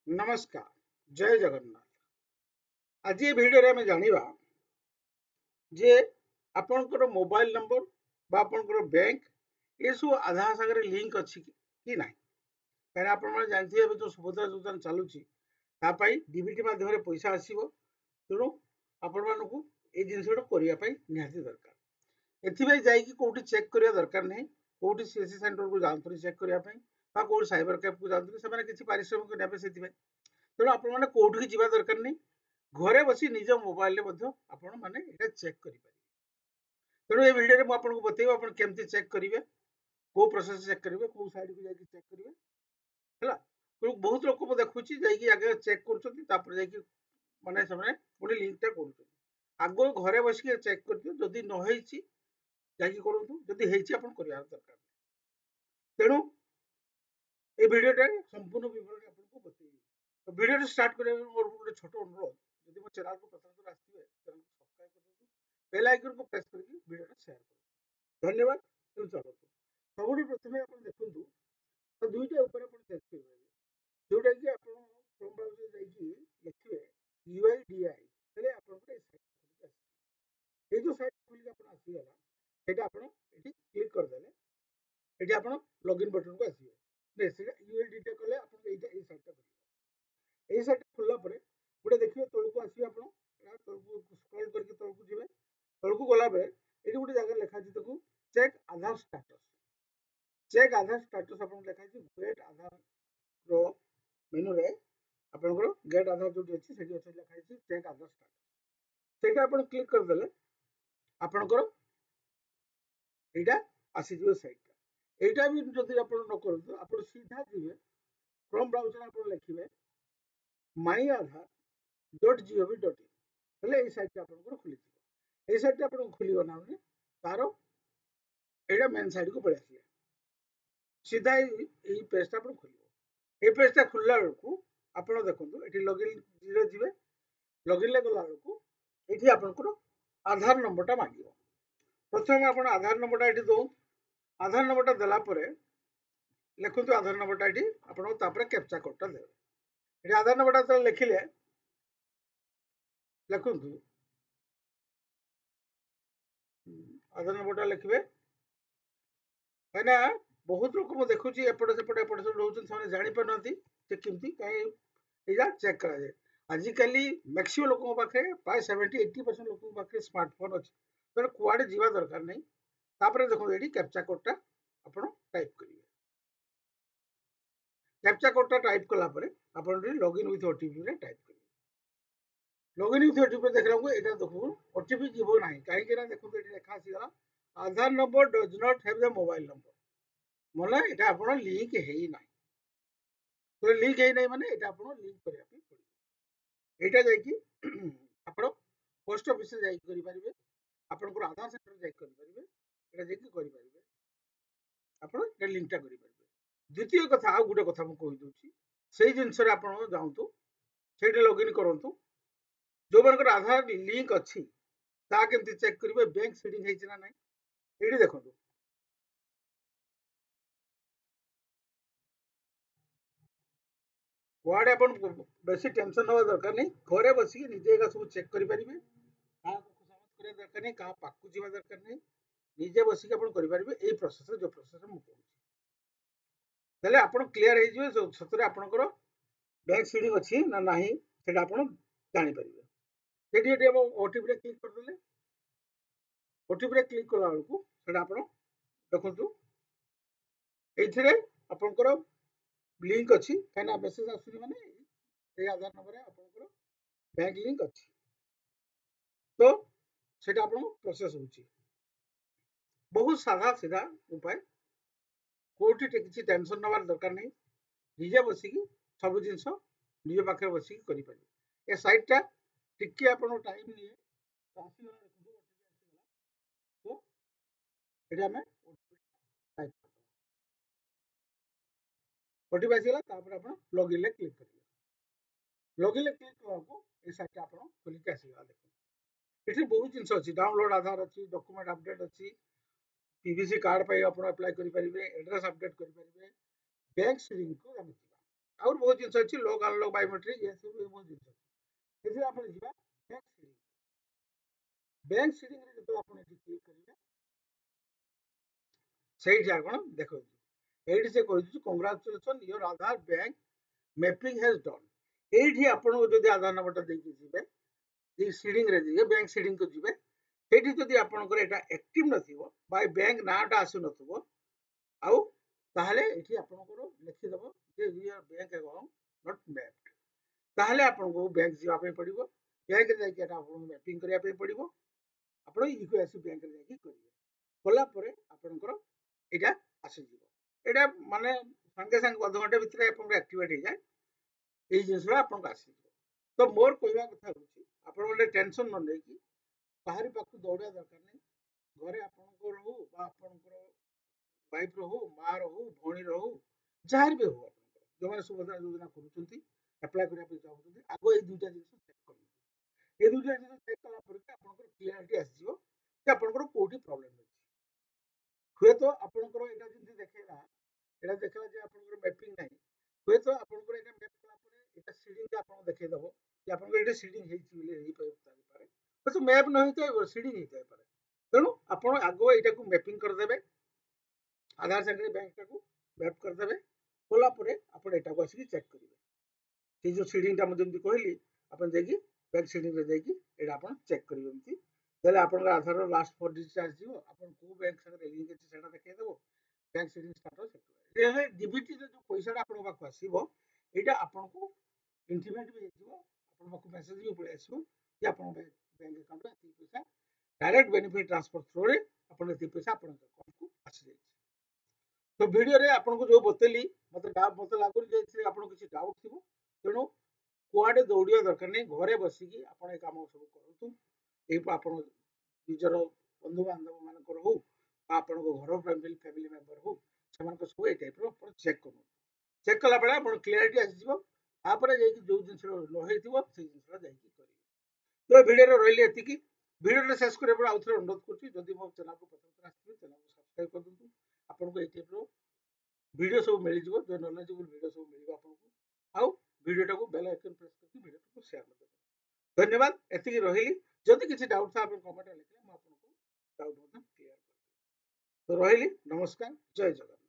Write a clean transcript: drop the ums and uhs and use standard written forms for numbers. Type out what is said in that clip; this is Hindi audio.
नमस्कार जय जगन्नाथ। आज ये भिडियो रे आमे जानिबा जे आपनकर मोबाइल नंबर बा आपनकर बैंक ये सब आधार सागर लिंक अछि कि नाही। काहे आपण माने जानथि एबे जो सुभद्रा योजना चालुछि ता पई डीबीटी माध्यम रे पैसा आसीबो। तेणु आपण मानकु ए जिनसडा करिया पई निहाती दरकार। एथिबे जाई कि कोठी चेक करिया दरकार नाही। कोठी सीएससी सेंटर को जानतरी चेक करिया पई बा कोठी साइबर कैफ को जानतरी से माने किछि पारिश्रमिक नेबे सेथिबे। तेणु आपण माने कोठी जिबा दरकार नाही। घरे बसी निज मोबाइल आपण माने एटा चेक करि पारिबे। तेणु ए वीडियो रे मु आपन को बतेइबो आपण केमति चेक करिवे, को प्रोसेस चेक करिवे, को साइड को जाई चेक करिवे हला। तो बहुत लोक को देखुची जाई कि आगे चेक करछथि तापर जाई कि माने समय पुनी लिंक टा करछथि। आगो घरे बसी के चेक करदियो जदी न हेछि जाई कि करंतु जदी हेछि आपण करिया दरकार। तेणु ए वीडियो टा संपूर्ण विवरण आपन को बतेइबे। तो वीडियो स्टार्ट करे मोर गोटे छोट अनुरोध, यदि मो चैनल को प्रथम थर आथिबे चैनल को सब्सक्राइब कर दियौ, बेल आइकन को प्रेस करके वीडियो को शेयर करो। धन्यवाद। चलो सबुठ प्रथमे आपण देखंतु तो दुईटा ऊपर आपण चेक करिवे जोटा कि आपण क्रोम ब्राउजर जाई कि लिखिवे UIDI तले आपण को साइट खुली आसी। ए जो साइट खुली आपण आसी गला सेटा आपण एठी क्लिक कर देले एठी आपण लॉगिन बटन को आसीबे। ने से UIDI कले आपण एटा ए साइट टा ए साइट खुलला परे गोटे देखिए तळको आसी आपण तळको स्क्रॉल करके तळको जिवे। तळको गला बे एठी गोटे जगह लिखा अछि देखु चेक आधार स्टेटस। चेक आधार स्टेटस आपण लिखा अछि गेट आधार रो मेनू रे आपनकर गेट आधार जो अछि सेठी अछि लिखा अछि चेक आधार स्टेटस। सेटा आपण क्लिक कर देले आपनकर एटा आसी जिवो साइट टा। एटा भी जदि आपण न करथु आपण सीधा जिवे क्रोम ब्राउजर आपण लिखिवे myaadhar.gov.in तले ए साइट आपनकर खुली जिवो। ए साइट आपन खुली बना ने तारो एटा मेन साइड को पळे आसी सीधा ए पेज ता आपन खुलिबो। ए पेज ता खुलला बेलकु आपण देखंतु एठी लॉगिन रे जिवे। लॉगिन ले गला बेलकु एठी आपनकर आधार नंबर ता मांगिबो। प्रथम आपण आधार नंबर ता एठी दो। आधार नंबर ता देला परे लिखंतु आधार नंबर ता एठी आपण तापरे कैप्चा कोड ता देबे। एठी आधार नंबर ता लिखिले लिखंतु आधार नंबर ता लिखबे है बहुत लोग मु देखुची एपटे सेपटे रहउछन से जानि पारनती से किमती काहे एजा चेक करा जाए। आजिकली मैक्सिमम लोक पाखे प्राय 70-80% लोक पाखे स्मार्टफोन अछि। तर कुआडे जीवा दरकार नहीं। तापरे देखो एठी कैप्चा कोड टा आपण टाइप करिवे। कैप्चा कोड टा टाइप कला परे आपण लॉगिन विथ ओटीपी रे टाइप करिवे। लॉगिन विथ ओटीपी देखला को एटा देखो ओटीपी जीवो नाही काहे कि ना देखो एठी लिखा आसी गला Aadhaar number does not have the mobile number मोला एटा आपण लिंक हेई नाही। तो लिंक हेई नाही माने एटा आपण लिंक करिया पे पड़िबो। एटा जाय कि आपण पोस्ट ऑफिस से जाय करि परिबे। आपण को आधार सेंटर जाय करि परिबे। एटा जाय कि करि परिबे आपण एटा लिंक टा करि परिबे। द्वितीय कथा आ गुटे कथा मु कहि दोछि सेही जिंस रे आपण जाउतु सेठी लॉगिन करंतु जो बनकर आधार लिंक अछि ता केमति चेक करिवे बैंक सीडिंग हेछि ना नाही। एठी देखंतु कुआडे आपण बेसी टेंशन नवा दरकार नहीं। घरे बसी निजे का सब चेक करि परिबे। का समझ करे दरकार नहीं। का पाकु जीवा दरकार नहीं। निजे बसी के आपण करि परिबे ए प्रोसेस जो प्रोसेस मु कहू तले आपण क्लियर हे जिवे सतरे आपनकर बैंक सीडिंग अछि ना नाही सेटा आपण जानि परिबे। सेठी एठी हम ओटीपी रे क्लिक कर देले। ओटीपी रे क्लिक कला बेलकु सेटा आपण देखंतु एथिरे आपनकर लिंक अछि काना मेसेज आसुनी माने ए आधार नंबर आपनकर बैंक लिंक अछि। तो सेटा आपण प्रोसेस होछि बहुत साधा सीधा उपाय। कोठी किछि टेंशन नवार दरकार नहीं। निजे बसी की सब जिंस निजे पाखे बसी करि परिबे। ए साइट टा टिके आपण टाइम लिए आसी गला देखो ओटीपी आसी गला। तो एटा में टाइप ओटीपी आसी गला तापर आपण लॉगिन ले क्लिक करिवे। लॉगिन ले क्लिक करको ए साइट आपण खोली के आसी गला देखो। एठी बहुत जिंस अछि डाउनलोड आधार अछि डॉक्यूमेंट अपडेट अछि पीवीसी कार्ड पाई आपण अप्लाई करि परिबे एड्रेस अपडेट करि परिबे बैंक सीडिंग को जानि। और बहुत जिन अच्छी लॉक अनलॉक बायोमेट्रिक ये सब बहुत जिन अच्छी आप बैंक सीडिंग जो आप क्लिक करेंगे सही आप देखो ये से कह कंग्राचुलेसन your Aadhaar bank mapping has done ये आपको जो आधार नंबर देखिए सीडिंग रे जी बैंक सीडिंग को जी सेठी जदि आपनकर एटा एक्टिव नथिबो बाय बैंक नाटा आसु नथिबो आउ ताहले एठी आपनकर लिखि दबो जे your bank account not mapped ताहले आपनको बैंक जीवा पे पड़िबो बैंक रे जाके एटा आपन मैपिंग करिया पे पड़िबो आपण इक्विटी बैंक रे जाके करिवे कला परे आपनकर एटा आसी जीवो एटा माने संगे संग आधा घंटे भितर आपन एक्टिवेट हो जाए एई जिंसरा आपन आसी तो मोर कहवा कथा होची आपन गोटे टेंशन न नै कि बाहरी पाखु दौड़ा दरकार नहीं घरे आपनकर हो बा आपनकर वाइफ रो हो माँ रो हो भौणी रो हो जार भी हो जो मैंने सुभद्रा योजना करूछंती अप्लाई करिया पे चाहूछंती आगो ए दुटा जिंस चेक करबो ए दुटा जिंस चेक कला पर के आपनकर क्लियरिटी आसीजो कि आपनकर कोठी प्रॉब्लम अछि हुए तो आपनकर एटा जिंस देखेला एटा देखला जे आपनकर मैपिंग नाही हुए तो आपनकर एटा मैप कला पर एटा सीडिंग के आपन देखे दबो कि आपनकर एटा सीडिंग हेछि बोले हेइ पारे तो मैप न होइते सीडिंग हेइ पारे तेणु आपण आगो एटा को मैपिंग कर देबे आधार संगे बैंक को मैप कर देबे कोला परे आपण एटा को आसी चेक करिवे से जो सीडिंग ता मते कहली आपण जाकी बैंक सीडिंग रे जाकी एटा आपण चेक करिवे एमती देले आपण आधार रो लास्ट 4 डिजिट आसीबो आपण को बैंक संगे लिंक अछि सेटा देखे देबो बैंक सीडिंग स्टार्ट हो ये डीबीटी जो पैसा आपण पाखु आसीबो एटा आपण को इंटीमेट भी हेजिबो आपण पाखु मेसेज भी पळे आसीबो कि आपण बैंक अकाउंट में पैसा डायरेक्ट बेनिफिट ट्रांसफर थ्रू रे आपण एति पैसा आपण अकाउंट को आसी जाय तो वीडियो रे आपन को जो बतेली मते लागु जे आपन किसी डाउट थिबो तेणु कुआडे दौड़िया दरकार नहीं घरे बसिकी आपण ए काम सब करतु ए आपण निजर बंधु बांधव मानकर हो आपण को घर फैमिली मेंबर हो समान को सब ए टाइप रो आपण चेक कला बेला आपण क्लियरिटी आसी जिवो तापर जे जो जिंस न हेतिबो से जिंस जाई की करिवे तो वीडियो रे रहली एति की वीडियो रे शेष करे पर आउथरे अनुरोध करछि जदि मो चैनल को प्रथम आसी चैनल को सब्सक्राइब कर दंतु आपण को ए टाइप रो वीडियो सब मिल जिवो जो नॉलेजेबल वीडियो सब मिलिबो आपण को आउ वीडियो टाको बेल आइकन प्रेस करके वीडियो को शेयर कर धन्यवाद एति की रहली जदि किछि डाउट था आपण कमेंट लिखले म आपण को डाउट क्लियर कर तो रहली नमस्कार जय जगन्नाथ।